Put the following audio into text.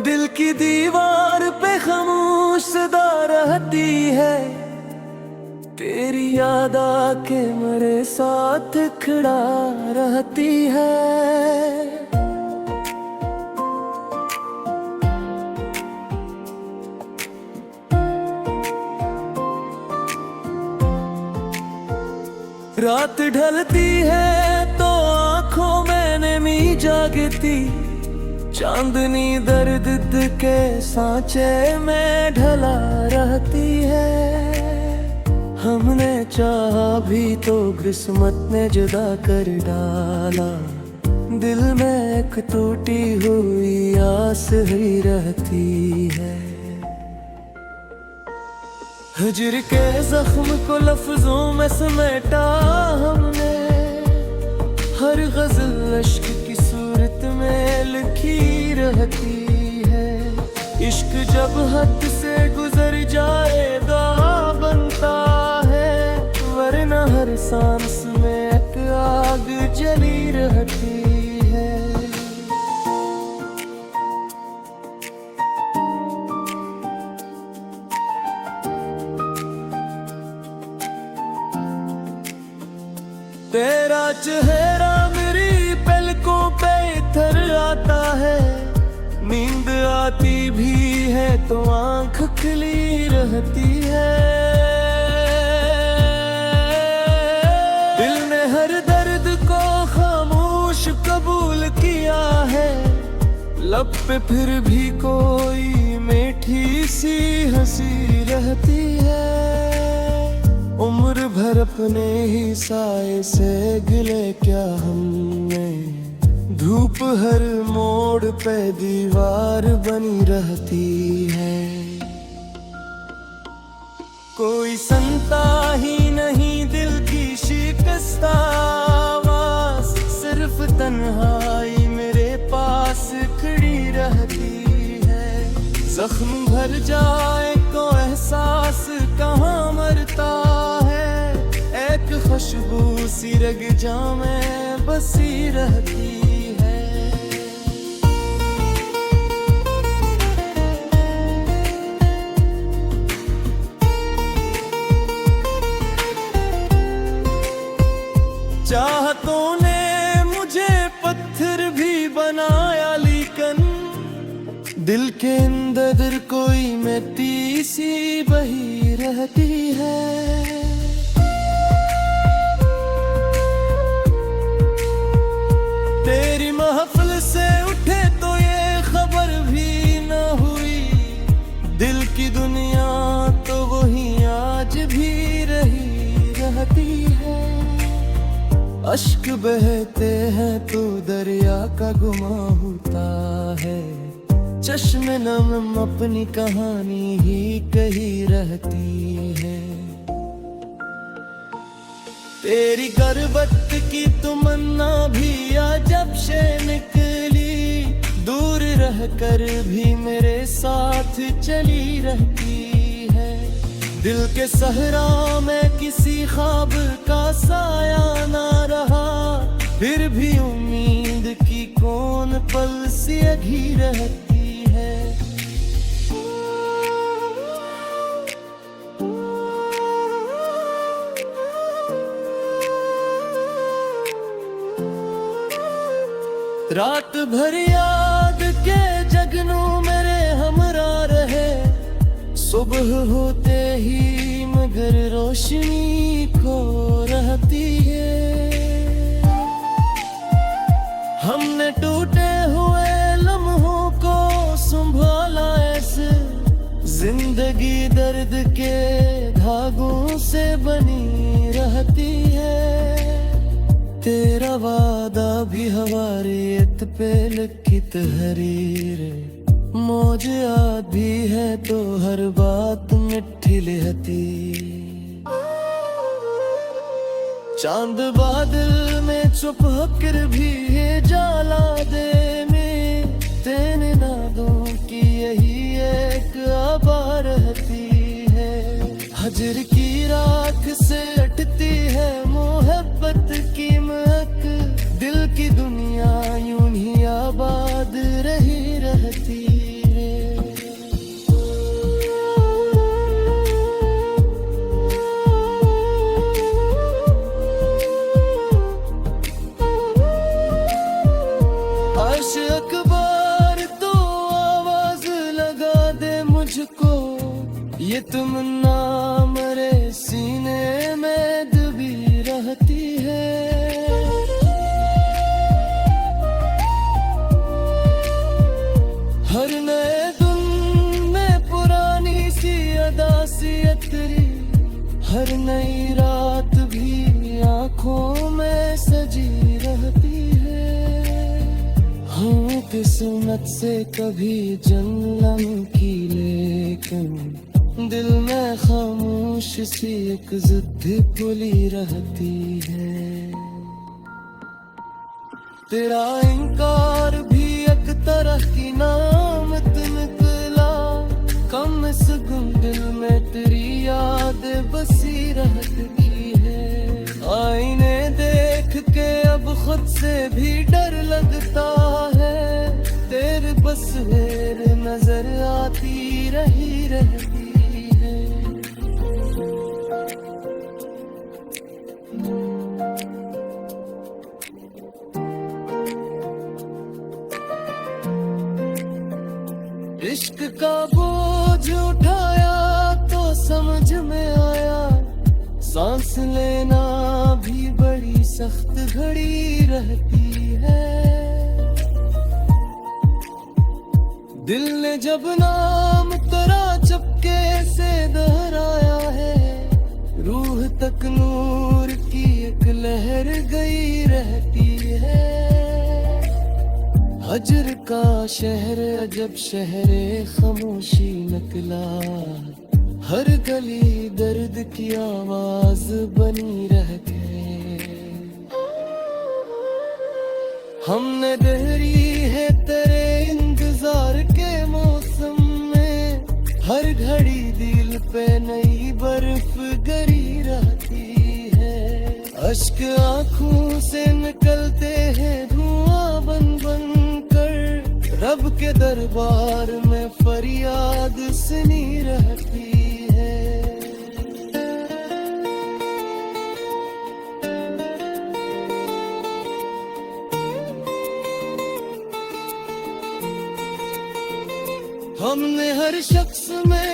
दिल की दीवार पे खामोश सदा रहती है, तेरी याद आके मेरे साथ खड़ा रहती है। रात ढलती है तो आंखों में नमी जागती, चांदनी दर्द के सांचे में ढला रहती है। हमने चाहा भी तो किस्मत ने जुदा कर डाला, दिल में एक टूटी हुई आस ही रहती है। हिजर के जख्म को लफ्जों में समेटा हमने, हर गजल अश्क की सूरत में लिखी रहती है। इश्क जब हद से गुजर जाएगा बनता है, वरना हर सांस में एक आग जली रहती है। तेरा चेहरा मेरी पलकों पे इधर आता है, नींद आती भी है तो आंख खुली रहती है। दिल ने हर दर्द को खामोश कबूल किया है, लब पे फिर भी कोई मीठी सी हंसी रहती है। उम्र भर अपने ही साए से गिले क्या हमने, धूप हर मोड़ पे दीवार बनी रहती है। कोई सुनता ही नहीं दिल की शिकस्त आवाज़, सिर्फ तन्हाई मेरे पास खड़ी रहती है। जख्म भर जाए तो एहसास कहाँ मरता है, एक खुशबू सी रग जामे बसी रहती है। चाहतों ने मुझे पत्थर भी बनाया, लेकिन दिल के अंदर कोई मिट्टी सी बही रहती है। तेरी महफिल से उठे तो ये खबर भी न हुई, दिल की दुनिया तो वही आज भी रही रहती है। अश्क बहते हैं तो दरिया का गुमा होता है, चश्मे नम अपनी कहानी ही कही रहती है। तेरी गुर्बत की तमन्ना भी अजब से निकली, दूर रहकर भी मेरे साथ चली रहती है। दिल के सहरा में किसी ख्वाब का साया ना रहा, फिर भी उम्मीद की कौन पल सी अघी रहती है। रात भर याद के जगनों मेरे हमरा रहे, सुबह होते ही मगर रोशनी खो रहती है। हमने टूटे हुए लम्हों को संभाला ऐसे, जिंदगी दर्द के धागों से बनी रहती है। तेरा वादा भी हवारियत पे लिखित हरीर, मौज याद भी है तो हर बात मिठी लिहती। चांद बादल में छुप कर भी ये जाला दे में, तेने नादों की यही एक आबा रहती है। हजर की राख से अटती है मोहब्बत की महक, दिल की दुनिया यूं ही आबाद रही रहती है। ये तमन्ना मेरे सीने में दबी रहती है। हर नए दिन में पुरानी सी अदा सी तेरी, हर नई रात भी आंखों में सजी रहती है। हाँ किस्मत से कभी जन्म की, लेकिन दिल में खामोश सी एक जिद खुली रहती है। तेरा इनकार भी एक तरह की नामत निकला, कम से कम दिल में तेरी याद बसी रहती है। आईने देख के अब खुद से भी डर लगता है, तेरे बसवेर नजर आती रहती है। इश्क का बोझ उठाया तो समझ में आया, सांस लेना भी बड़ी सख्त घड़ी रहती है। दिल ने जब नाम तेरा चपके से दोहराया है, रूह तक नूर की एक लहर गई रहती है। हजर का शहर अजब शहरे खामोशी निकला, हर गली दर्द की आवाज बनी रह गए। हमने देरी है तेरे इंतजार के मौसम में, हर घड़ी दिल पे नई बर्फ गिरी रहती है। अश्क आंखों से निकलते हैं धुआं बन बन कर, रब के दरबार में फरियाद सुनी रहती है। हमने हर शख्स में